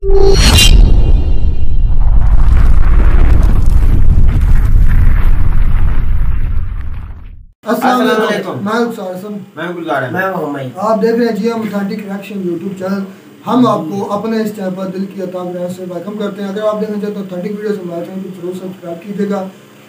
आप देख रहे हैं जी ऑथेंटिक रिएक्शन यूट्यूब चैनल। हम आपको अपने इस चैनल पर दिल की अता से वेलकम करते हैं। अगर आप देखना चाहते हैं ऑथेंटिक वीडियो हमारे चैनल को जरूर सब्सक्राइब कीजिएगा।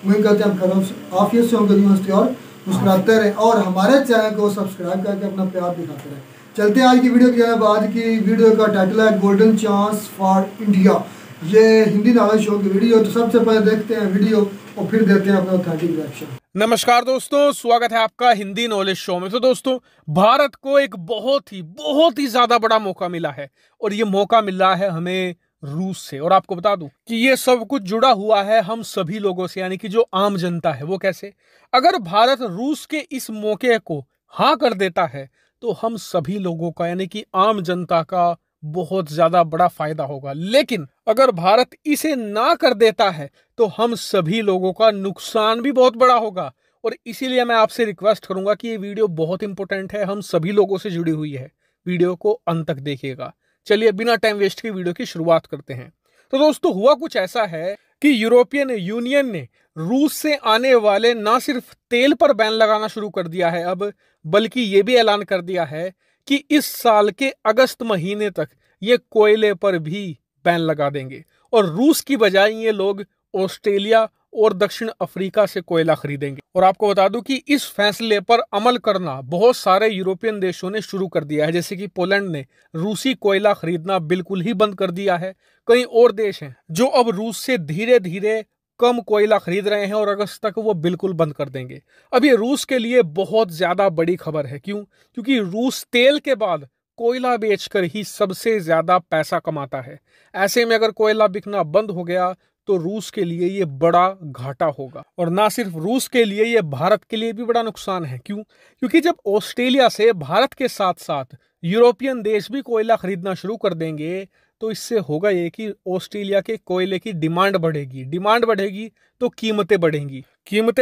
उम्मीद करते हैं हम आफियत से होंगे हंसते और मुस्कुराते रहें और हमारे चैनल को सब्सक्राइब करके अपना प्यार दिखाते रहें। चलते हैं आज की वीडियो की जानब। आज की वीडियो का टाइटल है गोल्डन चांस फॉर इंडिया। ये हिंदी नॉलेज शो की वीडियो। तो सबसे पहले देखते हैं वीडियो और फिर देते हैं अपना ऑथेंटिक रिएक्शन। नमस्कार दोस्तों, स्वागत है आपका हिंदी नॉलेज शो में। तो दोस्तों, भारत को एक बहुत ही ज्यादा बड़ा मौका मिला है और ये मौका मिला है हमें रूस से। और आपको बता दूं कि ये सब कुछ जुड़ा हुआ है हम सभी लोगों से, यानी कि जो आम जनता है। वो कैसे? अगर भारत रूस के इस मौके को हाँ कर देता है तो हम सभी लोगों का, यानी कि आम जनता का बहुत ज्यादा बड़ा फायदा होगा। लेकिन अगर भारत इसे ना कर देता है तो हम सभी लोगों का नुकसान भी बहुत बड़ा होगा। और इसीलिए मैं आपसे रिक्वेस्ट करूंगा कि ये वीडियो बहुत इंपॉर्टेंट है, हम सभी लोगों से जुड़ी हुई है। वीडियो को अंत तक देखिएगा। चलिए बिना टाइम वेस्ट के वीडियो की शुरुआत करते हैं। तो दोस्तों, हुआ कुछ ऐसा है कि यूरोपियन यूनियन ने रूस से आने वाले ना सिर्फ तेल पर बैन लगाना शुरू कर दिया है अब, बल्कि ये भी ऐलान कर दिया है कि इस साल के अगस्त महीने तक ये कोयले पर भी बैन लगा देंगे और रूस की बजाय ये लोग ऑस्ट्रेलिया और दक्षिण अफ्रीका से कोयला खरीदेंगे। और आपको बता दूं कि इस फैसले पर अमल करना बहुत सारे यूरोपियन देशों ने शुरू कर दिया है। जैसे कि पोलैंड ने रूसी कोयला खरीदना बिल्कुल ही बंद कर दिया है। कई और देश हैं जो अब रूस से धीरे धीरे कम कोयला खरीद रहे हैं और अगस्त तक वो बिल्कुल बंद कर देंगे। अब ये रूस के लिए बहुत ज्यादा बड़ी खबर है। क्यों? क्योंकि रूस तेल के बाद कोयला बेचकर ही सबसे ज्यादा पैसा कमाता है। ऐसे में अगर कोयला बिकना बंद हो गया तो रूस के लिए ये बड़ा घाटा होगा। और ना सिर्फ रूस के लिए, ये भारत के लिए भी बड़ा नुकसान है। क्यों? क्योंकि जब ऑस्ट्रेलिया से भारत के साथ साथ यूरोपियन देश भी कोयला खरीदना शुरू कर देंगे तो इससे होगा ये कि ऑस्ट्रेलिया के कोयले की डिमांड बढ़ेगी तो कीमतें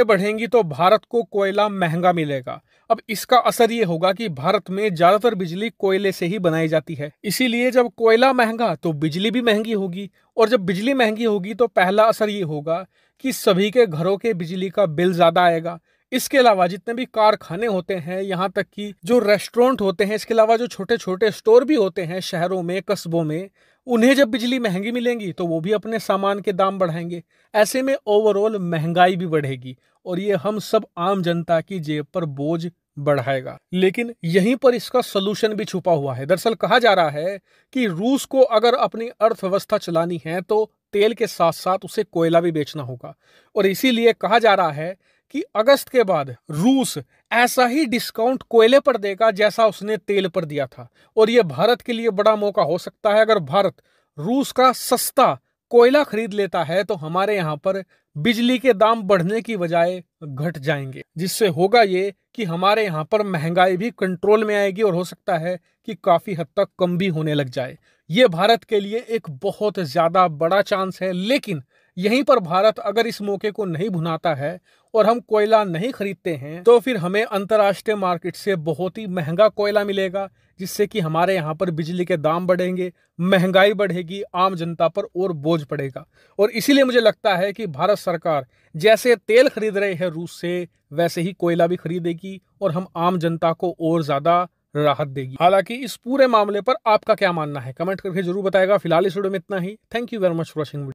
बढ़ेंगी तो भारत को कोयला महंगा मिलेगा। अब इसका असर ये होगा कि भारत में ज्यादातर बिजली कोयले से ही बनाई जाती है। इसीलिए जब कोयला महंगा तो बिजली भी महंगी होगी, और जब बिजली महंगी होगी तो पहला असर ये होगा कि सभी के घरों के बिजली का बिल ज्यादा आएगा। इसके अलावा जितने भी कारखाने होते हैं, यहाँ तक कि जो रेस्टोरेंट होते हैं, इसके अलावा जो छोटे छोटे स्टोर भी होते हैं शहरों में, कस्बों में, उन्हें जब बिजली महंगी मिलेंगी तो वो भी अपने सामान के दाम बढ़ाएंगे। ऐसे में ओवरऑल महंगाई भी बढ़ेगी और ये हम सब आम जनता की जेब पर बोझ बढ़ाएगा। लेकिन यहीं पर इसका सलूशन भी छुपा हुआ है। दरअसल कहा जा रहा है कि रूस को अगर अपनी अर्थव्यवस्था चलानी है तो तेल के साथ साथ उसे कोयला भी बेचना होगा। और इसीलिए कहा जा रहा है कि अगस्त के बाद रूस ऐसा ही डिस्काउंट कोयले पर देगा जैसा उसने तेल पर दिया था। और यह भारत के लिए बड़ा मौका हो सकता है। अगर भारत रूस का सस्ता कोयला खरीद लेता है तो हमारे यहाँ पर बिजली के दाम बढ़ने की बजाय घट जाएंगे, जिससे होगा ये कि हमारे यहाँ पर महंगाई भी कंट्रोल में आएगी और हो सकता है कि काफी हद तक कम भी होने लग जाए। ये भारत के लिए एक बहुत ज्यादा बड़ा चांस है। लेकिन यहीं पर भारत अगर इस मौके को नहीं भुनाता है और हम कोयला नहीं खरीदते हैं तो फिर हमें अंतर्राष्ट्रीय मार्केट से बहुत ही महंगा कोयला मिलेगा, जिससे कि हमारे यहाँ पर बिजली के दाम बढ़ेंगे, महंगाई बढ़ेगी, आम जनता पर और बोझ पड़ेगा। और इसीलिए मुझे लगता है कि भारत सरकार जैसे तेल खरीद रहे हैं रूस से, वैसे ही कोयला भी खरीदेगी और हम आम जनता को और ज्यादा राहत देगी। हालांकि इस पूरे मामले पर आपका क्या मानना है, कमेंट करके जरूर बताएगा। फिलहाल इस वीडियो में इतना ही। Thank you very much for watching.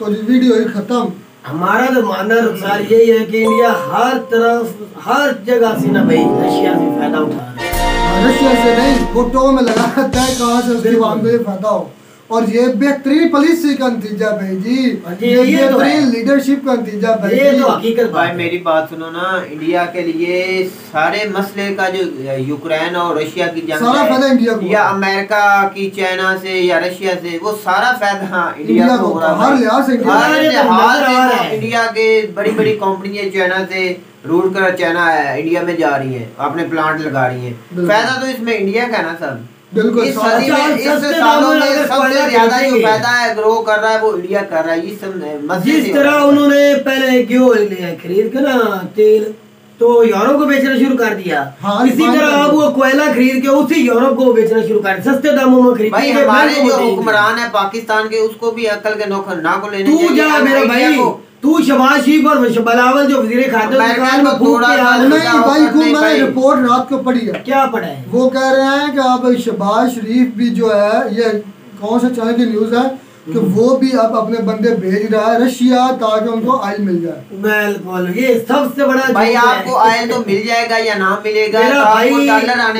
तो वीडियो ही खत्म। हमारा तो मानना अनुसार यही है कि इंडिया हर तरफ, हर जगह से ना भाई रशिया से फायदा उठा रहा है। रशिया से नहीं, फोटो में लगा रहता है कहाँ से उसकी में फायदा हो। और ये बेहतरीन पॉलिसी का नतीजा भाई जी, ये बेहतरीन लीडरशिप का नतीजा भाई। ये तो हकीकत भाई मेरी बात सुनो ना, इंडिया के लिए सारे मसले का जो यूक्रेन और रशिया की जंग सारा फायदा इंडिया को, या अमेरिका की चाइना से या रशिया से, वो सारा फायदा इंडिया को हो रहा है। हर लिहाज से इंडिया के बड़ी बड़ी कंपनियां चाइना से रूट कर चाइना इंडिया में जा रही है, अपने प्लांट लगा रही है। फायदा तो इसमें इंडिया का ना सब। बिल्कुल, इस सदी में, इस सालों में सबसे ज्यादा जो फायदा है, ग्रो कर रहा है, वो इंडिया कर रहा है। ये सब जिस तरह उन्होंने पहले क्यों लिया खरीद के ना तेल, तो यूरोप को बेचना शुरू कर दिया। हाँ, इसी तरह अब वो कोयला खरीद के उसी यूरोप को बेचना शुरू कर दिया, सस्ते दामों में खरीद। भाई हमारे जो हुक्मरान है पाकिस्तान के, उसको भी अकल के ना को लेने तू जा मेरा भाई, तू शहबाज शरीफ और बिलावल जो वजीर खाते नहीं भाई को मैंने रिपोर्ट रात को पढ़ी है। क्या पढ़ा है? वो कह रहे हैं कि अब शहबाज शरीफ भी जो है, ये कौन सा चैनल की न्यूज है कि वो भी अब अपने बंदे भेज रहा है रशिया ताकि उनको ऑयल मिल जाए। बिल्कुल, ये सबसे बड़ा भाई आपको ऑयल तो मिल जाएगा या ना मिलेगा, मेरा भाई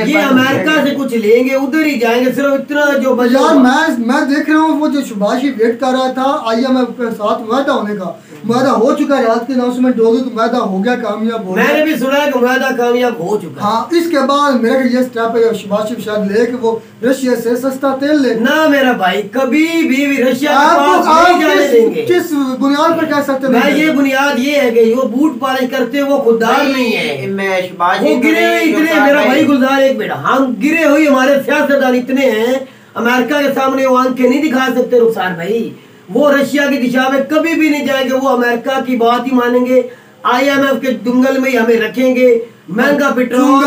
ये अमेरिका से कुछ लेंगे उधर ही जाएंगे, सिर्फ इतना जो यार मैं देख रहा हूँ वो जो शहबाज शरीफ वेट कर रहा था IMF के साथ मुआहदा होने का, मुआहदा हो चुका है, रात के अनाउंसमेंट होगी तो मुआहदा हो गया, कामयाब हो गया। मैंने भी सुना है कि मुआहदा कामयाब हो चुका है। हाँ, इसके बाद मेरा ये स्टेप है शहबाज शरीफ शायद ले कि वो रशिया से सस्ता तेल ले। ना मेरा भाई, कभी भी रशिया किस बुनियाद पर कह सकते हैं? ये बुनियाद ये है कि वो बूट पॉलिश करते वो खुददार नहीं है, वो गिरे हुए इतने, मेरा भाई गुलजार एक बेटा, हम गिरे हुए हमारे सियासतदान इतने हैं, अमेरिका के सामने वो आंखें नहीं दिखा सकते रुखसार भाई। वो रशिया की दिशा में कभी भी नहीं जाएंगे, वो अमेरिका की बात ही मानेंगे, IMF के दुंगल में ही हमें रखेंगे। महंगा पेट्रोल,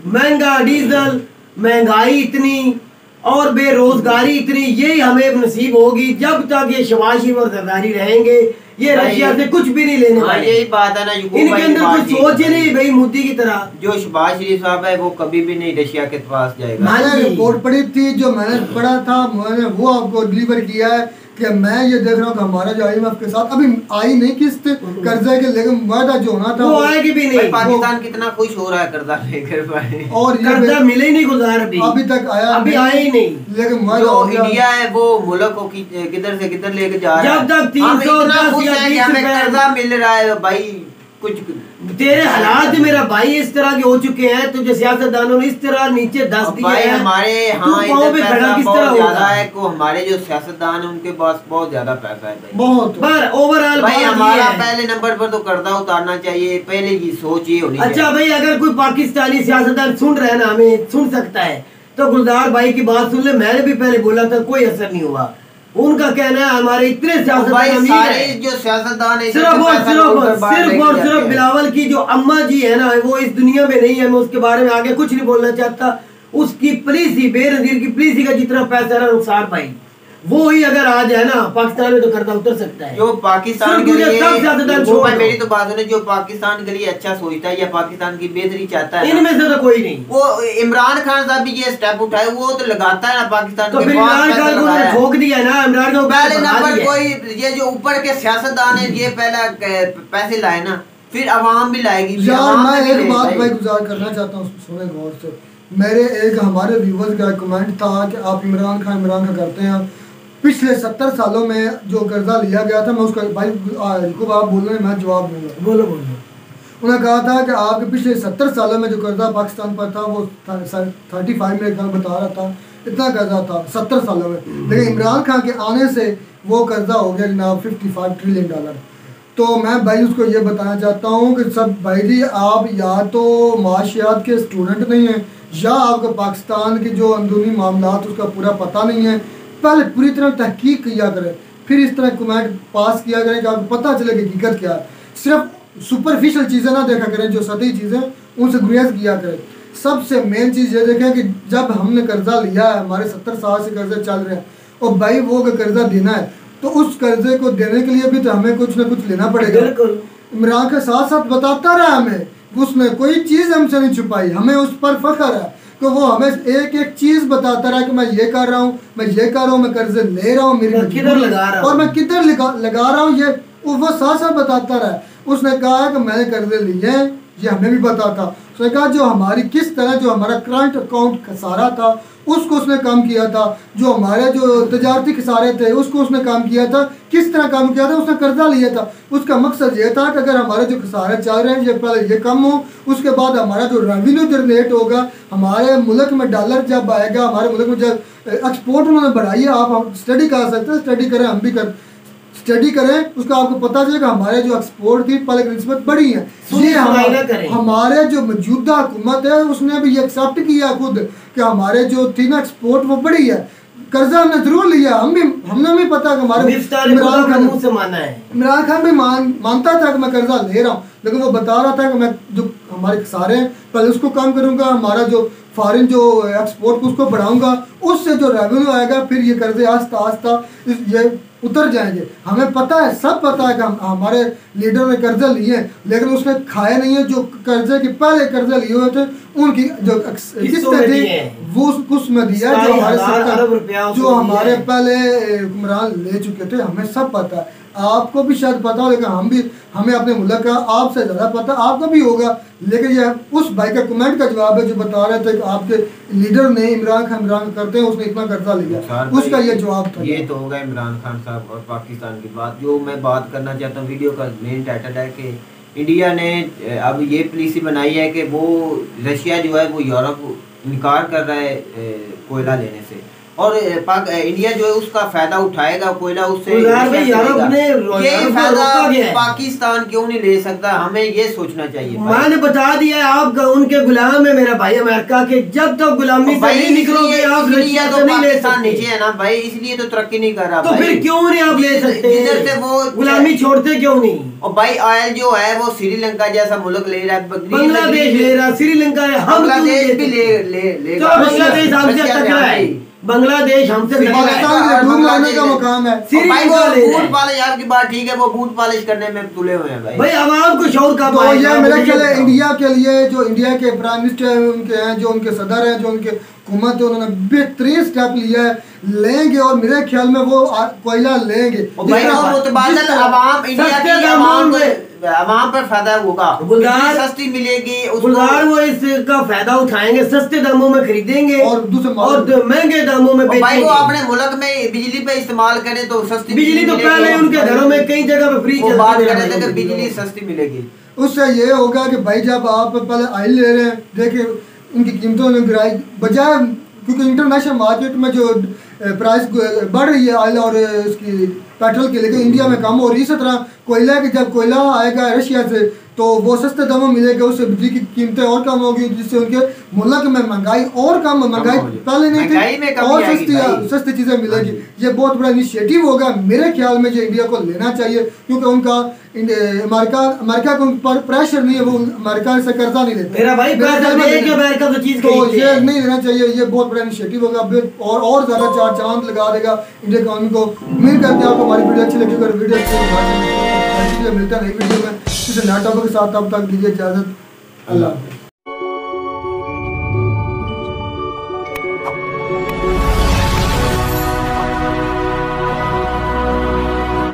महंगा डीजल, महंगाई इतनी और बेरोजगारी इतनी, ये हमें नसीब होगी जब तक ये शहबाज शरीफ और जरदारी रहेंगे। ये रशिया से कुछ भी नहीं लेने वाले। यही बात है ना, इनके अंदर कुछ सोच ही नहीं भाई मोदी की तरह। जो शहबाज शरीफ साहब है वो कभी भी नहीं रशिया के पास जाएगा। मैंने रिपोर्ट पढ़ी थी, जो मैंने पढ़ा था मैंने वो आपको डिलीवर किया है कि मैं ये देख रहा हूँ कि हमारा जो IMF के साथ अभी आई नहीं किस्त कर्जे के, लेकिन मुआहदा जो होना था वो आएगी भी नहीं। पाकिस्तान कितना खुश हो रहा है कर्जा लेकर भाई, और कर्जा मिले ही नहीं गुजार, अभी तक आया ही नहीं। लेकिन जो इंडिया है वो मुल्क को किधर से किधर लेके जा रहा है। जब तक 310 कर्जा मिल रहा है भाई, कुछ तेरे हालात मेरा भाई इस तरह के हो चुके हैं, तुझे सियासतदानों ने इस तरह नीचे दस दिया है। हमारे ज्यादा है को हमारे जो सियासतदान है उनके पास बहुत ज्यादा पैसा है भाई, बहुत। पर ओवरऑल भाई हमारा पहले नंबर पर तो कर्जा उतारना चाहिए, पहले ये सोच ये होनी चाहिए। अच्छा भाई, अगर कोई पाकिस्तानी सियासतदान सुन रहे ना, हमें सुन सकता है तो गुलजार भाई की बात सुन ले। मैंने भी पहले बोला था, कोई असर नहीं हुआ। उनका कहना है हमारे इतने सियासतदान जो सियासतदान है सिर्फ बिलावल की जो अम्मा जी है ना, वो इस दुनिया में नहीं है। मैं उसके बारे में आगे कुछ नहीं बोलना चाहता। उसकी पॉलिसी, बेनजीर की पॉलिसी का जितना पैसा है रुखसार भाई, वो ही अगर आ जाए ना पाकिस्तान में तो कर्जा उतर सकता है। जो पाकिस्तान के लिए मेरी तो बात है, जो पाकिस्तान के लिए अच्छा सोचता है या पाकिस्तान की बेहतरी चाहता है, इनमें से तो कोई नहीं। वो इमरान खान साहब भी ये स्टेप उठाए, वो तो लगाता है ना पाकिस्तान तो फिर इमरान खान को ठोक दिया ना, इमरान को पहले नंबर कोई ये जो ऊपर के सियासतदान है ये पहला पैसे लाए ना, फिर अवाम भी लाएगी। यार मैं एक बात भाई गुजार करना चाहता हूँ, सुने गौर से। मेरे एक हमारे व्यूवर्स का कमेंट था कि आप इमरान खान करते हैं, पिछले 70 सालों में जो कर्जा लिया गया था, मैं उसका भाई आप बोल रहे हैं, मैं जवाब दूंगा। बोलो। उन्होंने कहा था कि आपके पिछले 70 सालों में जो कर्जा पाकिस्तान पर था वो 35 में बता रहा था, इतना कर्जा था 70 सालों में। लेकिन इमरान खान के आने से वो कर्जा हो गया जनाब $55 ट्रिलियन। तो मैं भाई उसको ये बताना चाहता हूँ कि सब भाई जी, आप या तो माशियात के स्टूडेंट नहीं हैं, या आपको पाकिस्तान के जो अंदरूनी मामलात उसका पूरा पता नहीं है। पहले पूरी तरह तहकीक किया करें, फिर इस तरह कमेंट पास किया करें कि आपको पता चले कि हकीकत क्या है। सिर्फ सुपरफिशियल चीज़ें ना देखा करें, जो सतही चीज़ें उनसे गुरेज किया करें। सबसे मेन चीज़ ये देखें कि जब हमने कर्जा लिया है, हमारे 70 साल से कर्जे चल रहे हैं, और भाई वो अगर कर्जा देना है तो उस कर्जे को देने के लिए भी तो हमें कुछ ना कुछ लेना पड़ेगा। इमरान के साथ साथ बताता रहा हमें, उसने कोई चीज़ हमसे नहीं छुपाई, हमें उस पर फख्र है। तो वो हमें एक एक चीज़ बताता रहा कि मैं ये कर रहा हूँ, मैं ये कर रहा हूँ, मैं कर्जे ले रहा हूँ, मेरी किधर लगा रहा हूँ और मैं किधर लगा रहा हूँ, ये वो साथ साथ बताता रहा। उसने कहा कि मैंने कर्जे लिए हैं, ये हमें भी बताता। उसने कहा जो हमारी किस तरह जो हमारा करंट अकाउंट खसारा था उसको उसने कम किया था, जो हमारे जो तजारती खसारे थे उसको उसने कम किया था। किस तरह कम किया था? उसने कर्जा लिया था। उसका मकसद ये था कि अगर हमारे जो खसारे चल रहे हैं ये पहले ये कम हो, उसके बाद हमारा जो रेवेन्यू जनरेट होगा, हमारे मुल्क में डॉलर जब आएगा, हमारे मुल्क में जब एक्सपोर्ट उन्होंने बढ़ाई है, आप स्टडी कर सकते हैं, स्टडी करें, हम भी स्टडी करें, उसका आपको पता चलेगा हमारे जो एक्सपोर्ट थी पहले की निस्बत बढ़ी है। ये हमारे जो मौजूदा हुकूमत है उसने भी ये एक्सेप्ट किया खुद कि हमारे जो थी ना एक्सपोर्ट वो बढ़ी है। कर्जा हमने जरूर लिया, हमने भी पता कि हमारे इमरान खान भी मानता था कि मैं कर्जा ले रहा हूँ, लेकिन वो बता रहा था कि मैं जो हमारे सारे हैं, पहले उसको कम करूँगा, हमारा जो फॉरेन जो एक्सपोर्ट को उसको बढ़ाऊंगा, उससे जो रेवेन्यू आएगा फिर ये कर्जे आस्ता आस्ता ये उतर जाएंगे। हमें पता है, सब पता है कि हमारे लीडर ने कर्जे लिए हैं, लेकिन उसने खाए नहीं है। जो कर्जे के पहले कर्जे लिए हुए थे उनकी जो किस्तें थी वो कुछ में दिया, जो हमारे सरकार जो हमारे पहले हुक्मरान ले चुके थे, हमें सब पता है। आपको भी शायद पता हो, लेकिन हमें अपने मुल्क का आपसे ज़्यादा पता आपको भी होगा। लेकिन ये उस भाई का कमेंट का जवाब है जो बता रहे थे कि आपके लीडर ने इमरान खान करते हैं उसने इतना कर्जा लिया, उसका ये जवाब था। ये तो होगा इमरान खान साहब और पाकिस्तान की बात। जो मैं बात करना चाहता हूँ, वीडियो का मेन टाइटल है कि इंडिया ने अब ये पॉलिसी बनाई है कि वो रशिया जो है वो यूरोप इनकार कर रहा है कोयला लेने से, और इंडिया जो है उसका फायदा उठाएगा, कोयला उससे ये फायदा पाकिस्तान क्यों नहीं ले सकता, हमें ये सोचना चाहिए। मैंने बता दिया आप उनके गुलाम है मेरा भाई अमेरिका के, जब तक गुलामी से नहीं निकलोगे आप रशिया तो नहीं ले सकते। नीचे है ना भाई, इसलिए तो तरक्की नहीं कर रहा। तो फिर क्यों नहीं आप ले सकते, जिधर से वो गुलामी छोड़ते क्यों नहीं? और भाई ऑयल जो है वो श्रीलंका जैसा मुल्क ले रहा है, बांग्लादेश ले रहा है, श्रीलंका है, हम बांग्लादेश भी ले बांग्लादेश हमसे टकरा है, बांग्लादेश हमसे का मुकाम है। बूट पॉलिश आपकी बात ठीक है, वो बूट पॉलिश करने में तुले हुए हैं भाई आवाम को शौर का। तो ये मेरा ख्याल है इंडिया के लिए, जो इंडिया के प्राइम मिनिस्टर उनके हैं, जो उनके सदर हैं, जो उनके हुकूमत है, उन्होंने बेहतरीन स्टेप लिया है, लेंगे और मेरे ख्याल में वो कोयला लेंगे। आवाम पर फायदा होगा, सस्ती मिलेगी, गुलजार वो इसका फायदा उठाएंगे, सस्ते दामों में खरीदेंगे और महंगे दामों में भाई वो अपने मुल्क में बिजली पे इस्तेमाल करें तो सस्ती बिजली तो पहले उनके घरों में कई जगह पे फ्री बात करें थे कि बिजली सस्ती मिलेगी। उससे ये होगा कि भाई जब आप पहले ऑयल ले रहे हैं, देखिए उनकी कीमतों में गिराई बजाय, क्योंकि इंटरनेशनल मार्केट में जो प्राइस बढ़ रही है ऑयल और इसकी पेट्रोल की, लेकिन इंडिया में कम हो रही है। इसी तरह कोयला की जब कोयला आएगा रशिया से तो वो सस्ते दामों में मिलेगा, उससे बिजली की कीमतें और कम होगी, जिससे उनके मुल्क में महंगाई और कम, महंगाई पहले नहीं थी और सस्ती चीज़ें मिलेगी। ये बहुत बड़ा इनिशिएटिव होगा मेरे ख्याल में, जो इंडिया को लेना चाहिए, क्योंकि उनका अमेरिका को पर प्रेशर नहीं है, वो अमेरिका से कर्जा नहीं लेते। मेरा भाई तो ये नहीं लेना चाहिए, ये बहुत बड़ा इनिशिएटिव होगा और ज़्यादा चार चांद लगा देगा इंडिया इकोनॉमी को। उम्मीद करते हैं आपको हमारी वीडियो अच्छी लगी, अगर वीडियो अच्छी मिलता है नई वीडियो में किसी नए टॉपिक के साथ, तब तक दीजिए इजाज़त। अल्लाह।